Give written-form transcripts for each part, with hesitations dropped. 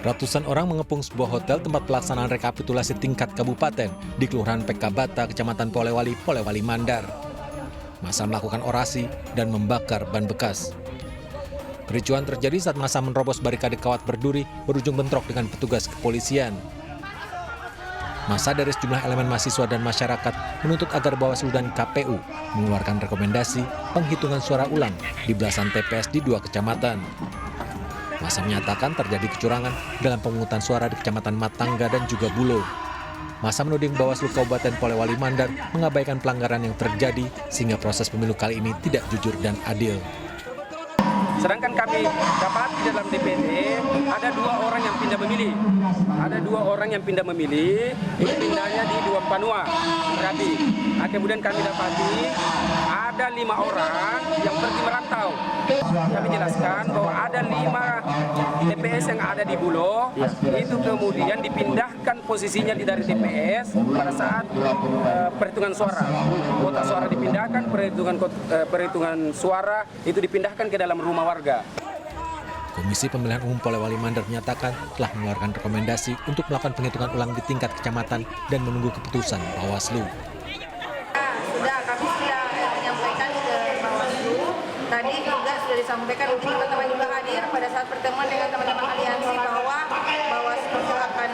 Ratusan orang mengepung sebuah hotel tempat pelaksanaan rekapitulasi tingkat kabupaten di Kelurahan Pekabata, Kecamatan Polewali, Polewali Mandar. Massa melakukan orasi dan membakar ban bekas. Kericuhan terjadi saat massa menerobos barikade kawat berduri berujung bentrok dengan petugas kepolisian. Massa dari sejumlah elemen mahasiswa dan masyarakat menuntut agar Bawaslu dan KPU mengeluarkan rekomendasi penghitungan suara ulang di belasan TPS di 2 kecamatan. Massa menyatakan terjadi kecurangan dalam pemungutan suara di Kecamatan Matangga dan juga Bulo. Massa menuding Bawaslu Kabupaten Polewali Mandar mengabaikan pelanggaran yang terjadi sehingga proses pemilu kali ini tidak jujur dan adil. Sedangkan kami dapat di dalam DPD ada 2 orang yang pindah memilih. Ada 2 orang yang pindah memilih, ini pindahnya di Duam Panua, Merapi. Kemudian kami dapati ada 5 orang yang pergi merantau. Kami jelaskan bahwa ada 5 TPS yang ada di Bulo, itu kemudian dipindahkan posisinya dari TPS pada saat perhitungan suara. Kota suara dipindahkan, perhitungan suara itu dipindahkan ke dalam rumah warga. Komisi Pemilihan Umum Polewali Mandar menyatakan telah mengeluarkan rekomendasi untuk melakukan penghitungan ulang di tingkat kecamatan dan menunggu keputusan Bawaslu. Kami sudah menyampaikan ke Bawaslu. Tadi juga sudah disampaikan, mungkin teman-teman juga hadir pada saat pertemuan dengan teman-teman aliansi bahwa Bawaslu akan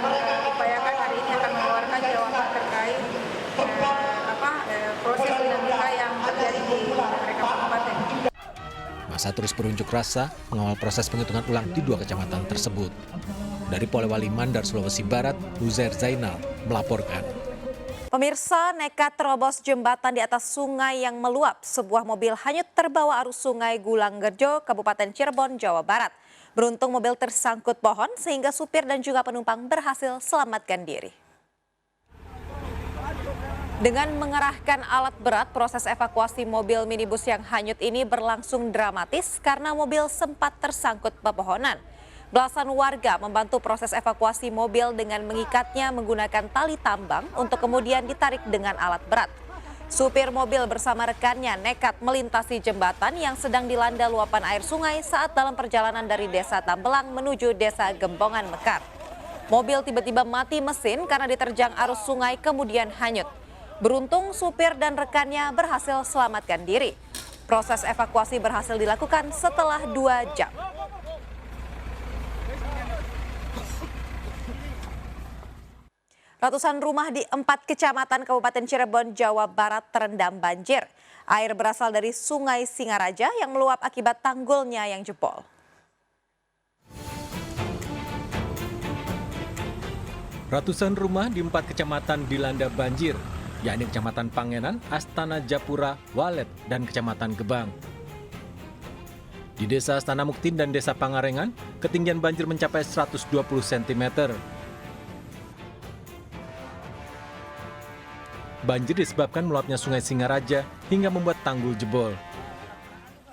upayakan hari ini akan mengeluarkan jawaban terkait proses dinamika yang terjadi di mereka kabupaten. Massa terus berunjuk rasa mengawal proses penghitungan ulang di 2 kecamatan tersebut. Dari Polewali Mandar, Sulawesi Barat, Uzair Zainal melaporkan. Pemirsa, nekat terobos jembatan di atas sungai yang meluap. Sebuah mobil hanyut terbawa arus sungai Gulanggerjo, Kabupaten Cirebon, Jawa Barat. Beruntung mobil tersangkut pohon sehingga supir dan juga penumpang berhasil selamatkan diri. Dengan mengerahkan alat berat, proses evakuasi mobil minibus yang hanyut ini berlangsung dramatis karena mobil sempat tersangkut pepohonan. Belasan warga membantu proses evakuasi mobil dengan mengikatnya menggunakan tali tambang untuk kemudian ditarik dengan alat berat. Supir mobil bersama rekannya nekat melintasi jembatan yang sedang dilanda luapan air sungai saat dalam perjalanan dari Desa Tambelang menuju Desa Gembongan Mekar. Mobil tiba-tiba mati mesin karena diterjang arus sungai kemudian hanyut. Beruntung supir dan rekannya berhasil selamatkan diri. Proses evakuasi berhasil dilakukan setelah 2 jam. Ratusan rumah di 4 kecamatan Kabupaten Cirebon, Jawa Barat terendam banjir. Air berasal dari Sungai Singaraja yang meluap akibat tanggulnya yang jebol. Ratusan rumah di 4 kecamatan dilanda banjir, yakni Kecamatan Pangenan, Astana Japura, Walet, dan Kecamatan Gebang. Di Desa Astana Muktin dan Desa Pangarengan, ketinggian banjir mencapai 120 cm. Banjir disebabkan meluapnya Sungai Singaraja hingga membuat tanggul jebol.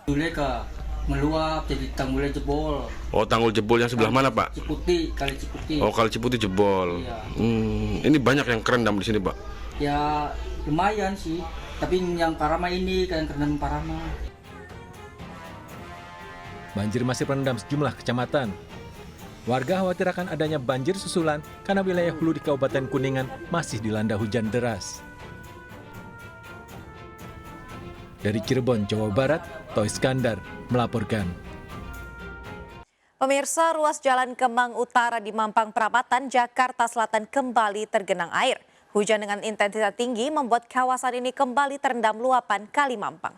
Mereka meluap jadi tanggulnya jebol. Oh, tanggul jebol yang sebelah mana, Pak? Ciputi, Kali Ciputi. Oh, Kali Ciputi jebol. Iya. Ini banyak yang kerendam di sini, Pak. Ya lumayan sih, tapi yang Parama ini kan kerendam Parama. Banjir masih merendam sejumlah kecamatan. Warga khawatir akan adanya banjir susulan karena wilayah hulu di Kabupaten Kuningan masih dilanda hujan deras. Dari Cirebon, Jawa Barat, Toy Skandar melaporkan. Pemirsa, ruas Jalan Kemang Utara di Mampang Perapatan, Jakarta Selatan kembali tergenang air. Hujan dengan intensitas tinggi membuat kawasan ini kembali terendam luapan Kali Mampang.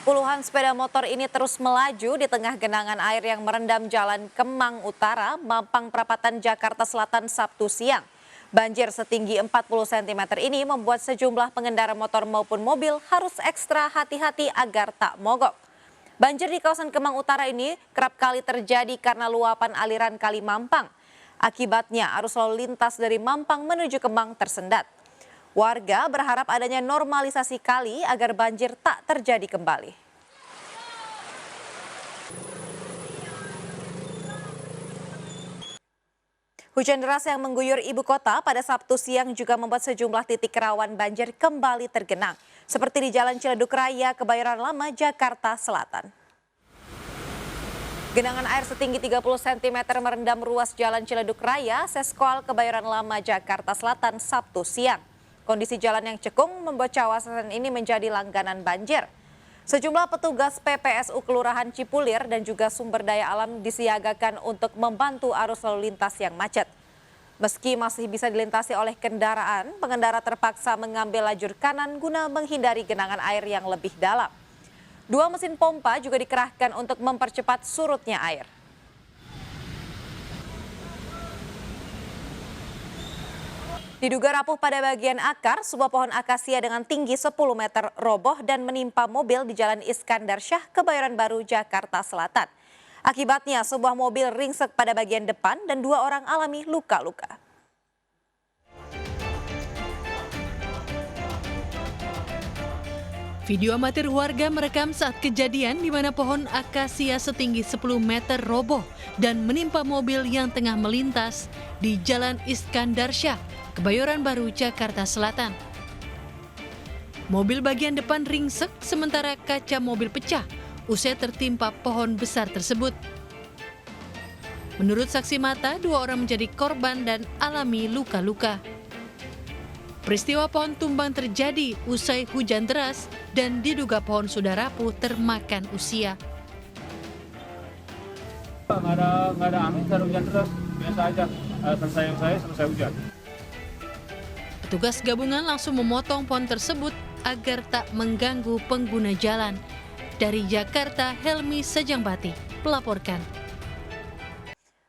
Puluhan sepeda motor ini terus melaju di tengah genangan air yang merendam Jalan Kemang Utara, Mampang Perapatan, Jakarta Selatan Sabtu siang. Banjir setinggi 40 cm ini membuat sejumlah pengendara motor maupun mobil harus ekstra hati-hati agar tak mogok. Banjir di kawasan Kemang Utara ini kerap kali terjadi karena luapan aliran Kali Mampang. Akibatnya arus lalu lintas dari Mampang menuju Kemang tersendat. Warga berharap adanya normalisasi kali agar banjir tak terjadi kembali. Hujan deras yang mengguyur ibu kota pada Sabtu siang juga membuat sejumlah titik rawan banjir kembali tergenang, seperti di Jalan Ciledug Raya, Kebayoran Lama, Jakarta Selatan. Genangan air setinggi 30 cm merendam ruas Jalan Ciledug Raya, Seskol, Kebayoran Lama, Jakarta Selatan, Sabtu siang. Kondisi jalan yang cekung membuat kawasan ini menjadi langganan banjir. Sejumlah petugas PPSU Kelurahan Cipulir dan juga sumber daya alam disiagakan untuk membantu arus lalu lintas yang macet. Meski masih bisa dilintasi oleh kendaraan, pengendara terpaksa mengambil lajur kanan guna menghindari genangan air yang lebih dalam. 2 mesin pompa juga dikerahkan untuk mempercepat surutnya air. Diduga rapuh pada bagian akar, sebuah pohon akasia dengan tinggi 10 meter roboh dan menimpa mobil di Jalan Iskandar Syah, Kebayoran Baru, Jakarta Selatan. Akibatnya sebuah mobil ringsek pada bagian depan dan 2 orang alami luka-luka. Video amatir warga merekam saat kejadian di mana pohon akasia setinggi 10 meter roboh dan menimpa mobil yang tengah melintas di Jalan Iskandar Syah, Kebayoran Baru, Jakarta Selatan. Mobil bagian depan ringsek sementara kaca mobil pecah usai tertimpa pohon besar tersebut. Menurut saksi mata, 2 orang menjadi korban dan alami luka-luka. Peristiwa pohon tumbang terjadi usai hujan deras dan diduga pohon sudah rapuh termakan usia. Nggak ada angin, nggak ada hujan deras, biasa aja. Selesai hujan. Petugas gabungan langsung memotong pohon tersebut agar tak mengganggu pengguna jalan. Dari Jakarta, Helmi Sejangbati melaporkan.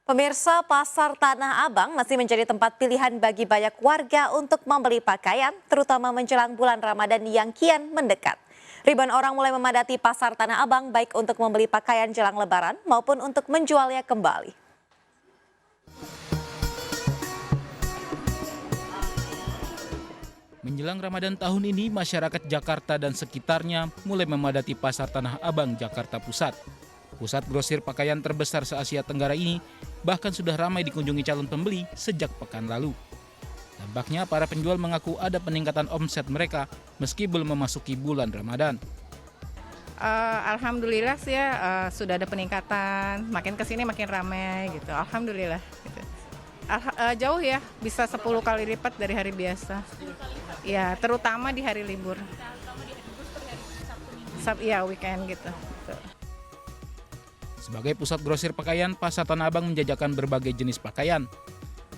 Pemirsa, Pasar Tanah Abang masih menjadi tempat pilihan bagi banyak warga untuk membeli pakaian, terutama menjelang bulan Ramadan yang kian mendekat. Ribuan orang mulai memadati Pasar Tanah Abang baik untuk membeli pakaian jelang Lebaran maupun untuk menjualnya kembali. Menjelang Ramadan tahun ini, masyarakat Jakarta dan sekitarnya mulai memadati Pasar Tanah Abang, Jakarta Pusat. Pusat grosir pakaian terbesar se-Asia Tenggara ini bahkan sudah ramai dikunjungi calon pembeli sejak pekan lalu. Dampaknya para penjual mengaku ada peningkatan omset mereka meski belum memasuki bulan Ramadan. Alhamdulillah sih ya, sudah ada peningkatan, makin kesini makin ramai gitu, alhamdulillah. Gitu. Jauh ya, bisa 10 kali lipat dari hari biasa. Ya, terutama di hari libur. Ya, weekend gitu. Sebagai pusat grosir pakaian, Pasar Tanah Abang menjajakan berbagai jenis pakaian,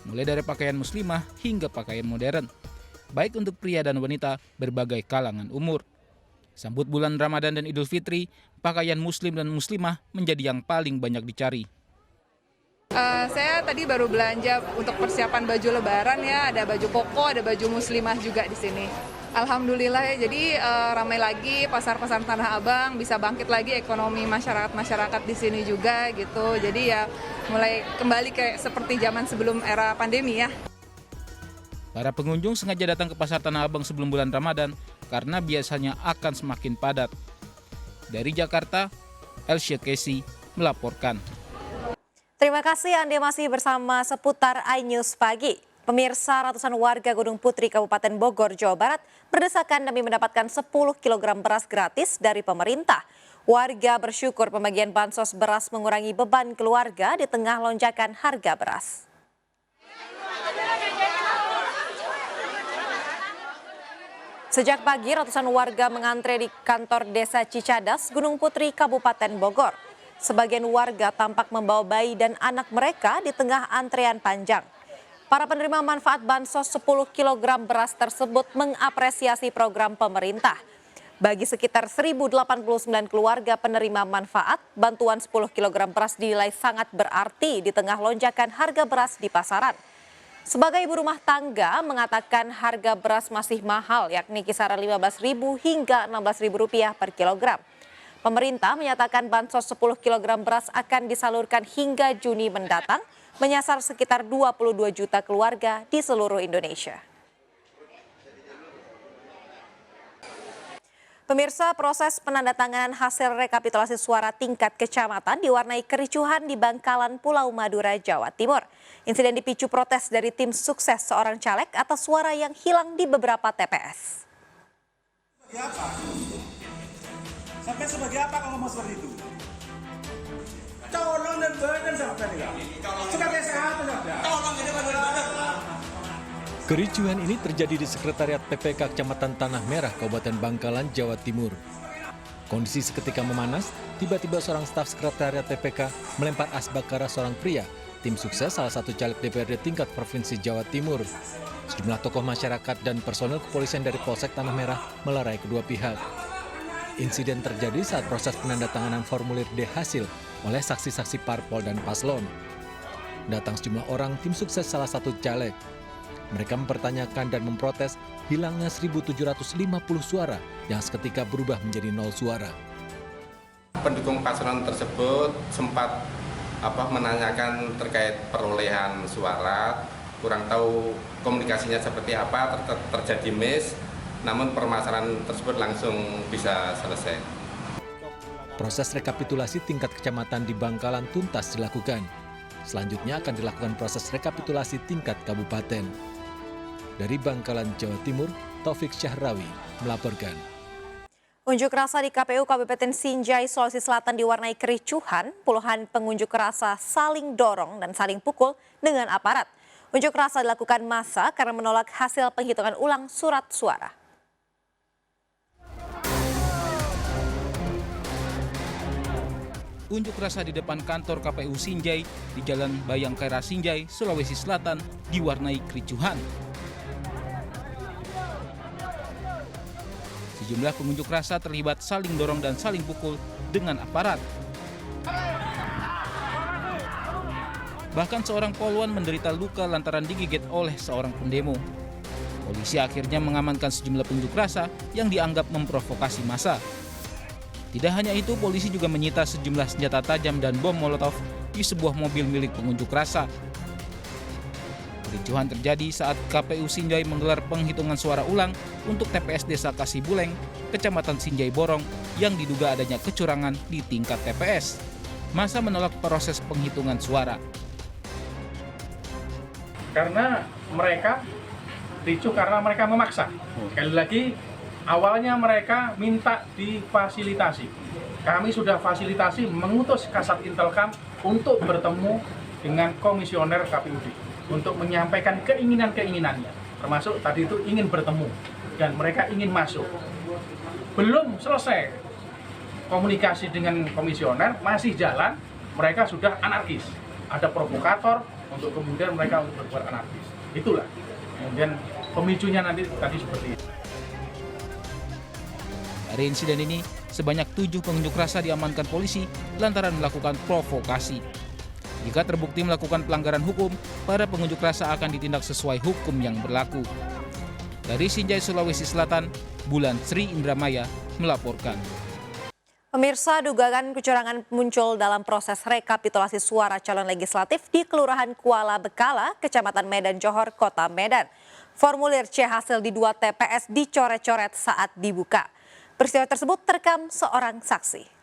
mulai dari pakaian muslimah hingga pakaian modern, baik untuk pria dan wanita berbagai kalangan umur. Sambut bulan Ramadan dan Idul Fitri, pakaian muslim dan muslimah menjadi yang paling banyak dicari. Saya tadi baru belanja untuk persiapan baju Lebaran ya, ada baju koko, ada baju muslimah juga di sini. Alhamdulillah ya, jadi ramai lagi pasar-pasar Tanah Abang, bisa bangkit lagi ekonomi masyarakat di sini juga gitu. Jadi ya mulai kembali kayak seperti zaman sebelum era pandemi ya. Para pengunjung sengaja datang ke Pasar Tanah Abang sebelum bulan Ramadan karena biasanya akan semakin padat. Dari Jakarta, Elsia Kesi melaporkan. Terima kasih Anda masih bersama seputar iNews Pagi. Pemirsa, ratusan warga Gunung Putri, Kabupaten Bogor, Jawa Barat berdesakan demi mendapatkan 10 kg beras gratis dari pemerintah. Warga bersyukur pembagian bansos beras mengurangi beban keluarga di tengah lonjakan harga beras. Sejak pagi, ratusan warga mengantre di kantor Desa Cicadas, Gunung Putri, Kabupaten Bogor. Sebagian warga tampak membawa bayi dan anak mereka di tengah antrean panjang. Para penerima manfaat bansos 10 kg beras tersebut mengapresiasi program pemerintah. Bagi sekitar 1.089 keluarga penerima manfaat, bantuan 10 kg beras dinilai sangat berarti di tengah lonjakan harga beras di pasaran. Sebagai ibu rumah tangga mengatakan harga beras masih mahal, yakni kisaran Rp15.000 hingga Rp16.000 per kilogram. Pemerintah menyatakan bansos 10 kg beras akan disalurkan hingga Juni mendatang, menyasar sekitar 22 juta keluarga di seluruh Indonesia. Pemirsa, proses penandatanganan hasil rekapitulasi suara tingkat kecamatan diwarnai kericuhan di Bangkalan, Pulau Madura, Jawa Timur. Insiden dipicu protes dari tim sukses seorang caleg atas suara yang hilang di beberapa TPS. Sampai sebagai apa kalau ngomong seperti itu? Colong dan badan sampai tidak. Sebagai sehat tidak. Colong ini badan. Kericuhan ini terjadi di Sekretariat PPK Kecamatan Tanah Merah, Kabupaten Bangkalan, Jawa Timur. Kondisi seketika memanas, tiba-tiba seorang staf Sekretariat PPK melempar asbak ke arah seorang pria, tim sukses salah satu caleg DPRD tingkat Provinsi Jawa Timur. Sejumlah tokoh masyarakat dan personel kepolisian dari Polsek Tanah Merah melerai kedua pihak. Insiden terjadi saat proses penandatanganan formulir D hasil oleh saksi-saksi parpol dan paslon. Datang sejumlah orang tim sukses salah satu caleg. Mereka mempertanyakan dan memprotes hilangnya 1.750 suara yang seketika berubah menjadi 0 suara. Pendukung paslon tersebut sempat menanyakan terkait perolehan suara, kurang tahu komunikasinya seperti apa, terjadi miss, namun permasalahan tersebut langsung bisa selesai. Proses rekapitulasi tingkat kecamatan di Bangkalan tuntas dilakukan. Selanjutnya akan dilakukan proses rekapitulasi tingkat kabupaten. Dari Bangkalan, Jawa Timur, Taufik Syahrawi melaporkan. Unjuk rasa di KPU Kabupaten Sinjai, Sulawesi Selatan diwarnai kericuhan. Puluhan pengunjuk rasa saling dorong dan saling pukul dengan aparat. Unjuk rasa dilakukan massa karena menolak hasil penghitungan ulang surat suara. Unjuk rasa di depan kantor KPU Sinjai di Jalan Bayangkara Sinjai, Sulawesi Selatan diwarnai kericuhan. Sejumlah pengunjuk rasa terlibat saling dorong dan saling pukul dengan aparat. Bahkan seorang poluan menderita luka lantaran digigit oleh seorang pendemo. Polisi akhirnya mengamankan sejumlah pengunjuk rasa yang dianggap memprovokasi massa. Tidak hanya itu, polisi juga menyita sejumlah senjata tajam dan bom molotov di sebuah mobil milik pengunjuk rasa. Kericuhan terjadi saat KPU Sinjai menggelar penghitungan suara ulang untuk TPS Desa Kasibuleng, Kecamatan Sinjai Borong, yang diduga adanya kecurangan di tingkat TPS. Massa menolak proses penghitungan suara. Karena mereka ricuh karena mereka memaksa. Sekali lagi, awalnya mereka minta difasilitasi. Kami sudah fasilitasi mengutus Kasat Intelkam untuk bertemu dengan komisioner KPUD untuk menyampaikan keinginan-keinginannya. Termasuk tadi itu ingin bertemu dan mereka ingin masuk. Belum selesai komunikasi dengan komisioner, masih jalan, mereka sudah anarkis. Ada provokator untuk kemudian mereka berbuat anarkis. Itulah. Kemudian pemicunya nanti tadi seperti itu. Dari insiden ini, sebanyak 7 pengunjuk rasa diamankan polisi lantaran melakukan provokasi. Jika terbukti melakukan pelanggaran hukum, para pengunjuk rasa akan ditindak sesuai hukum yang berlaku. Dari Sinjai, Sulawesi Selatan, Bulan Sri Indramaya melaporkan. Pemirsa, dugaan kecurangan muncul dalam proses rekapitulasi suara calon legislatif di Kelurahan Kuala Bekala, Kecamatan Medan Johor, Kota Medan. Formulir C hasil di 2 TPS dicoret-coret saat dibuka. Peristiwa tersebut terekam seorang saksi.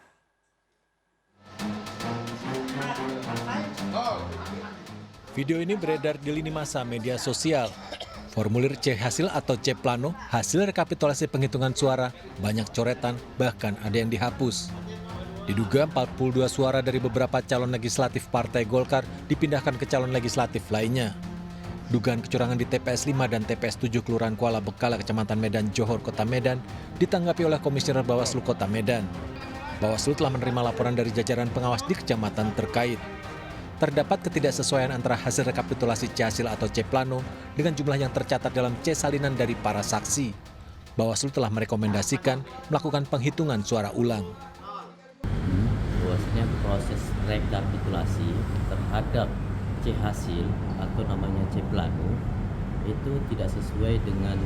Video ini beredar di lini masa media sosial. Formulir C hasil atau C plano, hasil rekapitulasi penghitungan suara, banyak coretan, bahkan ada yang dihapus. Diduga 42 suara dari beberapa calon legislatif Partai Golkar dipindahkan ke calon legislatif lainnya. Dugaan kecurangan di TPS 5 dan TPS 7 Kelurahan Kuala Bekala, Kecamatan Medan Johor, Kota Medan, ditanggapi oleh Komisioner Bawaslu Kota Medan. Bawaslu telah menerima laporan dari jajaran pengawas di kecamatan terkait. Terdapat ketidaksesuaian antara hasil rekapitulasi C hasil atau C plano dengan jumlah yang tercatat dalam C salinan dari para saksi. Bawaslu telah merekomendasikan melakukan penghitungan suara ulang. Bahwasanya proses rekapitulasi terhadap C hasil atau namanya C plano itu tidak sesuai dengan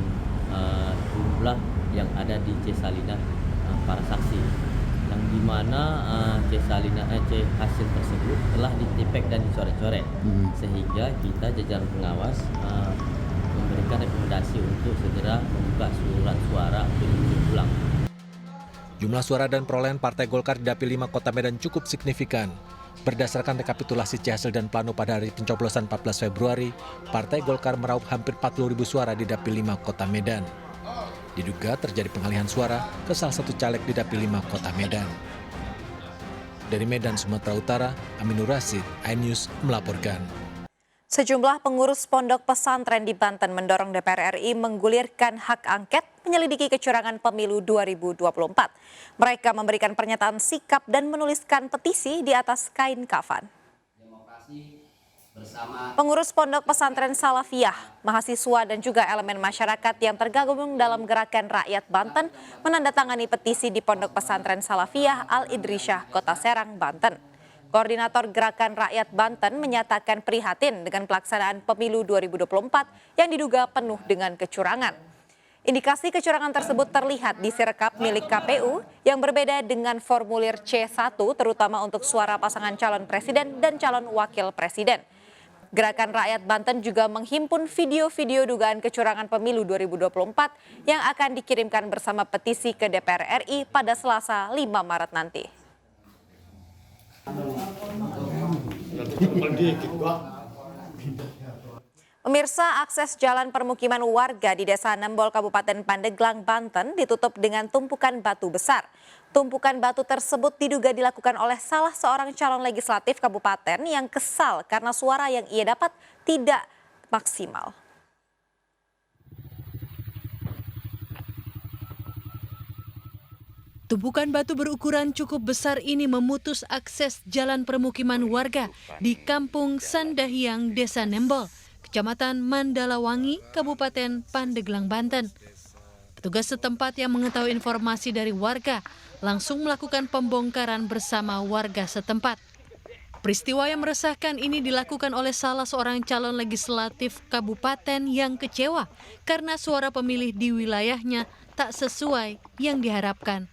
jumlah yang ada di C salinan para saksi, yang dimana C hasil tersebut telah ditipek dan dicoret-coret, sehingga kita jajaran pengawas memberikan rekomendasi untuk segera membuka surat suara untuk diulang. Jumlah suara dan perolehan Partai Golkar di Dapil 5 Kota Medan cukup signifikan. Berdasarkan rekapitulasi C-hasil dan plano pada hari pencoblosan 14 Februari, Partai Golkar meraup hampir 40.000 suara di Dapil 5 Kota Medan. Diduga terjadi pengalihan suara ke salah satu caleg di Dapil 5 Kota Medan. Dari Medan, Sumatera Utara, Aminur Rasid, iNews melaporkan. Sejumlah pengurus pondok pesantren di Banten mendorong DPR RI menggulirkan hak angket menyelidiki kecurangan pemilu 2024. Mereka memberikan pernyataan sikap dan menuliskan petisi di atas kain kafan. Pengurus pondok pesantren Salafiyah, mahasiswa dan juga elemen masyarakat yang tergabung dalam Gerakan Rakyat Banten menandatangani petisi di pondok pesantren Salafiyah Al-Idrisyah, Kota Serang, Banten. Koordinator Gerakan Rakyat Banten menyatakan prihatin dengan pelaksanaan pemilu 2024 yang diduga penuh dengan kecurangan. Indikasi kecurangan tersebut terlihat di sirekap milik KPU yang berbeda dengan formulir C1 terutama untuk suara pasangan calon presiden dan calon wakil presiden. Gerakan Rakyat Banten juga menghimpun video-video dugaan kecurangan pemilu 2024 yang akan dikirimkan bersama petisi ke DPR RI pada Selasa 5 Maret nanti. Pemirsa, akses jalan permukiman warga di Desa Nembol, Kabupaten Pandeglang, Banten ditutup dengan tumpukan batu besar. Tumpukan batu tersebut diduga dilakukan oleh salah seorang calon legislatif kabupaten yang kesal karena suara yang ia dapat tidak maksimal. Tumpukan batu berukuran cukup besar ini memutus akses jalan permukiman warga di Kampung Sandahiang, Desa Nembol, Kecamatan Mandalawangi, Kabupaten Pandeglang, Banten. Petugas setempat yang mengetahui informasi dari warga langsung melakukan pembongkaran bersama warga setempat. Peristiwa yang meresahkan ini dilakukan oleh salah seorang calon legislatif kabupaten yang kecewa karena suara pemilih di wilayahnya tak sesuai yang diharapkan.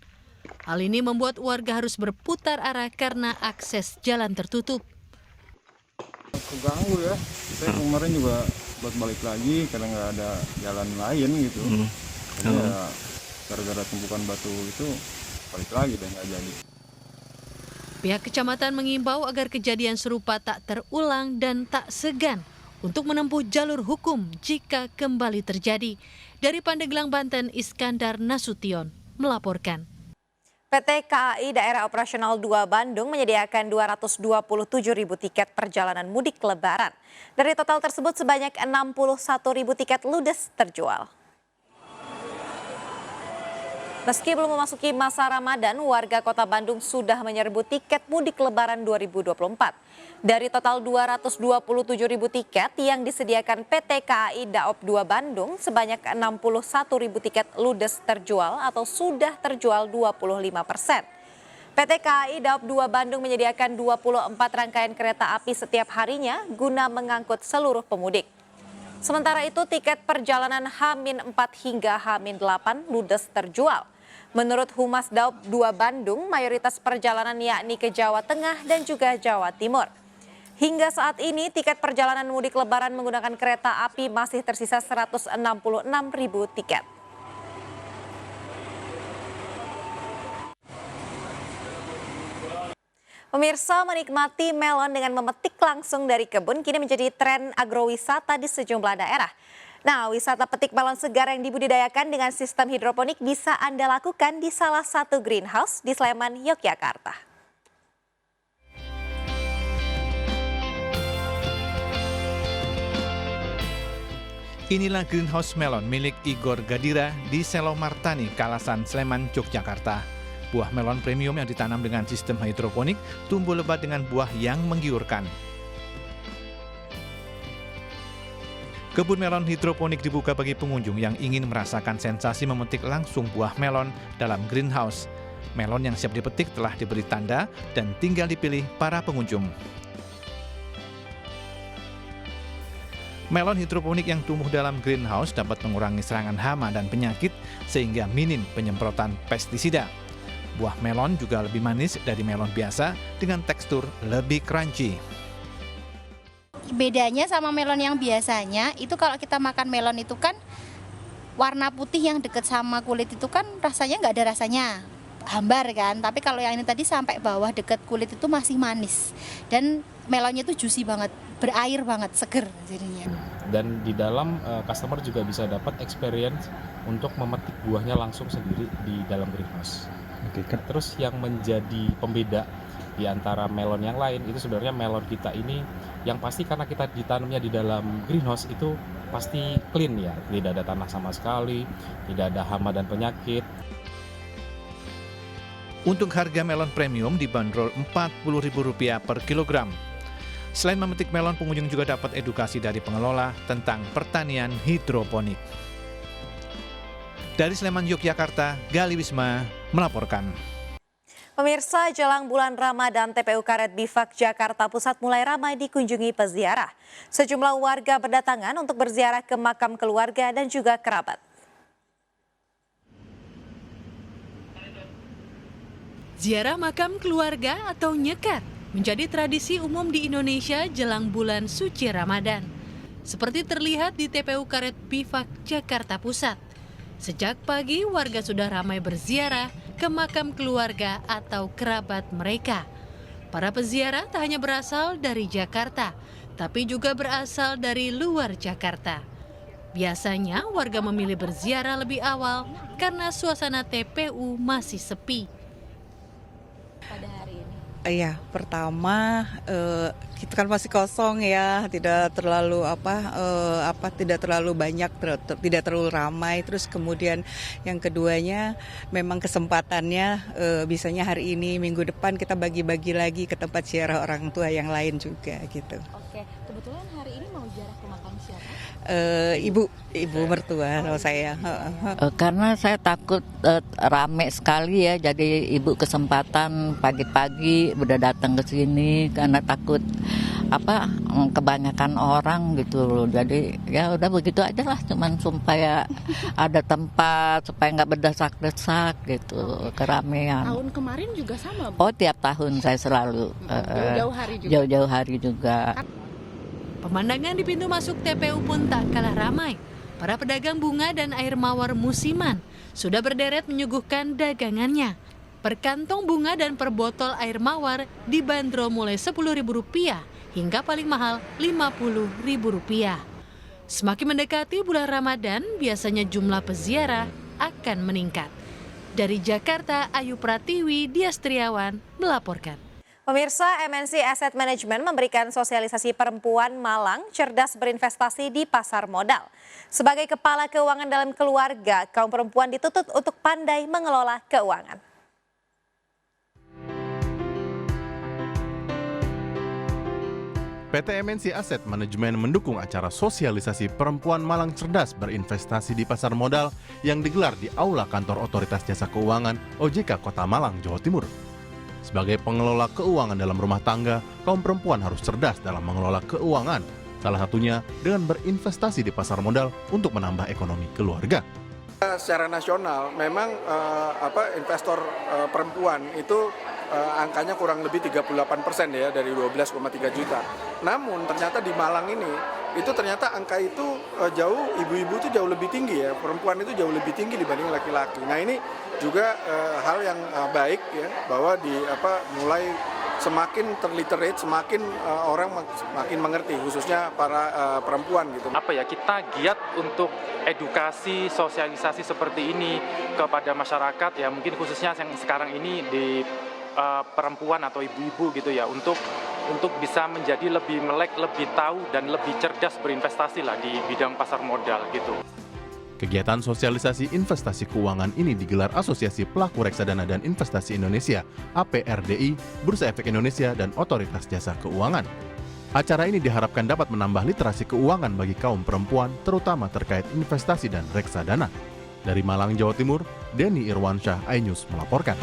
Hal ini membuat warga harus berputar arah karena akses jalan tertutup. Keganggu ya, saya kemarin juga buat balik lagi karena nggak ada jalan lain gitu. Ya, gara-gara tumpukan batu itu balik lagi dan nggak jadi. Pihak kecamatan mengimbau agar kejadian serupa tak terulang dan tak segan untuk menempuh jalur hukum jika kembali terjadi. Dari Pandeglang, Banten, Iskandar Nasution melaporkan. PT KAI Daerah Operasional 2 Bandung menyediakan 227.000 tiket perjalanan mudik Lebaran. Dari total tersebut sebanyak 61.000 tiket ludes terjual. Meski belum memasuki masa Ramadan, warga Kota Bandung sudah menyerbu tiket mudik Lebaran 2024. Dari total 227.000 tiket yang disediakan PT KAI Daop 2 Bandung, sebanyak 61.000 tiket ludes terjual atau sudah terjual 25%. PT KAI Daop 2 Bandung menyediakan 24 rangkaian kereta api setiap harinya guna mengangkut seluruh pemudik. Sementara itu tiket perjalanan H-4 hingga H-8 ludes terjual. Menurut Humas Daop 2 Bandung, mayoritas perjalanan yakni ke Jawa Tengah dan juga Jawa Timur. Hingga saat ini tiket perjalanan mudik Lebaran menggunakan kereta api masih tersisa 166.000 tiket. Pemirsa, menikmati melon dengan memetik langsung dari kebun kini menjadi tren agrowisata di sejumlah daerah. Nah, wisata petik melon segar yang dibudidayakan dengan sistem hidroponik bisa Anda lakukan di salah satu greenhouse di Sleman, Yogyakarta. Inilah greenhouse melon milik Igor Gadira di Selo Martani, Kalasan, Sleman, Yogyakarta. Buah melon premium yang ditanam dengan sistem hidroponik tumbuh lebat dengan buah yang menggiurkan. Kebun melon hidroponik dibuka bagi pengunjung yang ingin merasakan sensasi memetik langsung buah melon dalam greenhouse. Melon yang siap dipetik telah diberi tanda dan tinggal dipilih para pengunjung. Melon hidroponik yang tumbuh dalam greenhouse dapat mengurangi serangan hama dan penyakit sehingga minim penyemprotan pestisida. Buah melon juga lebih manis dari melon biasa dengan tekstur lebih crunchy. Bedanya sama melon yang biasanya, itu kalau kita makan melon itu kan warna putih yang dekat sama kulit itu kan rasanya nggak ada rasanya. hambar kan, tapi kalau yang ini tadi sampai bawah deket kulit itu masih manis dan melonnya itu juicy banget, berair banget, seger jadinya. Dan di dalam customer juga bisa dapat experience untuk memetik buahnya langsung sendiri di dalam greenhouse. Terus yang menjadi pembeda di antara melon yang lain itu sebenarnya melon kita ini yang pasti karena kita ditanamnya di dalam greenhouse itu pasti clean ya, tidak ada tanah sama sekali, tidak ada hama dan penyakit. Untuk harga melon premium dibanderol Rp40.000 per kilogram. Selain memetik melon, pengunjung juga dapat edukasi dari pengelola tentang pertanian hidroponik. Dari Sleman, Yogyakarta, Gali Wisma melaporkan. Pemirsa, jelang bulan Ramadan, TPU Karet Bifak Jakarta Pusat mulai ramai dikunjungi peziarah. Sejumlah warga berdatangan untuk berziarah ke makam keluarga dan juga kerabat. Ziarah makam keluarga atau nyekar menjadi tradisi umum di Indonesia jelang bulan suci Ramadan. Seperti terlihat di TPU Karet Bifak Jakarta Pusat. Sejak pagi warga sudah ramai berziarah ke makam keluarga atau kerabat mereka. Para peziarah tak hanya berasal dari Jakarta, tapi juga berasal dari luar Jakarta. Biasanya warga memilih berziarah lebih awal karena suasana TPU masih sepi. Pada hari ini? Iya, pertama kita kan masih kosong ya, tidak terlalu tidak terlalu banyak, tidak terlalu ramai. Terus kemudian yang keduanya memang kesempatannya bisanya hari ini, minggu depan kita bagi-bagi lagi ke tempat ziarah orang tua yang lain juga gitu. Oke, kebetulan hari ini mau ziarah ke makam siapa? Ibu mertua sama saya. Karena saya takut rame sekali ya, jadi ibu kesempatan pagi-pagi udah datang ke sini karena takut kebanyakan orang gitu. Jadi ya udah begitu aja lah, cuman supaya ada tempat, supaya nggak berdesak-desak gitu, keramaian. Tahun kemarin juga sama, Bu? Oh, tiap tahun saya selalu Jauh-jauh hari juga. Jauh-jauh hari juga. Pemandangan di pintu masuk TPU pun tak kalah ramai. Para pedagang bunga dan air mawar musiman sudah berderet menyuguhkan dagangannya. Per kantong bunga dan per botol air mawar dibanderol mulai Rp10.000 hingga paling mahal Rp50.000. Semakin mendekati bulan Ramadan, biasanya jumlah peziarah akan meningkat. Dari Jakarta, Ayu Pratiwi, Dias Triawan melaporkan. Pemirsa, MNC Asset Management memberikan sosialisasi perempuan Malang cerdas berinvestasi di pasar modal. Sebagai kepala keuangan dalam keluarga, kaum perempuan dituntut untuk pandai mengelola keuangan. PT MNC Asset Management mendukung acara sosialisasi perempuan Malang cerdas berinvestasi di pasar modal yang digelar di Aula Kantor Otoritas Jasa Keuangan OJK Kota Malang, Jawa Timur. Sebagai pengelola keuangan dalam rumah tangga, kaum perempuan harus cerdas dalam mengelola keuangan. Salah satunya dengan berinvestasi di pasar modal untuk menambah ekonomi keluarga. Secara nasional memang investor perempuan itu angkanya kurang lebih 38% ya dari 12,3 juta. Namun ternyata di Malang ini itu ternyata angka itu ibu-ibu itu jauh lebih tinggi ya, perempuan itu jauh lebih tinggi dibanding laki-laki. Nah ini juga hal yang baik ya, bahwa mulai semakin terliterate, semakin orang semakin mengerti, khususnya para perempuan gitu. Kita giat untuk edukasi, sosialisasi seperti ini kepada masyarakat ya, mungkin khususnya yang sekarang ini di perempuan atau ibu-ibu gitu ya, untuk bisa menjadi lebih melek, lebih tahu dan lebih cerdas berinvestasi lah di bidang pasar modal gitu. Kegiatan sosialisasi investasi keuangan ini digelar Asosiasi Pelaku Reksadana dan Investasi Indonesia (APRDI), Bursa Efek Indonesia, dan Otoritas Jasa Keuangan. Acara ini diharapkan dapat menambah literasi keuangan bagi kaum perempuan, terutama terkait investasi dan reksadana. Dari Malang, Jawa Timur, Denny Irwansyah, iNews melaporkan.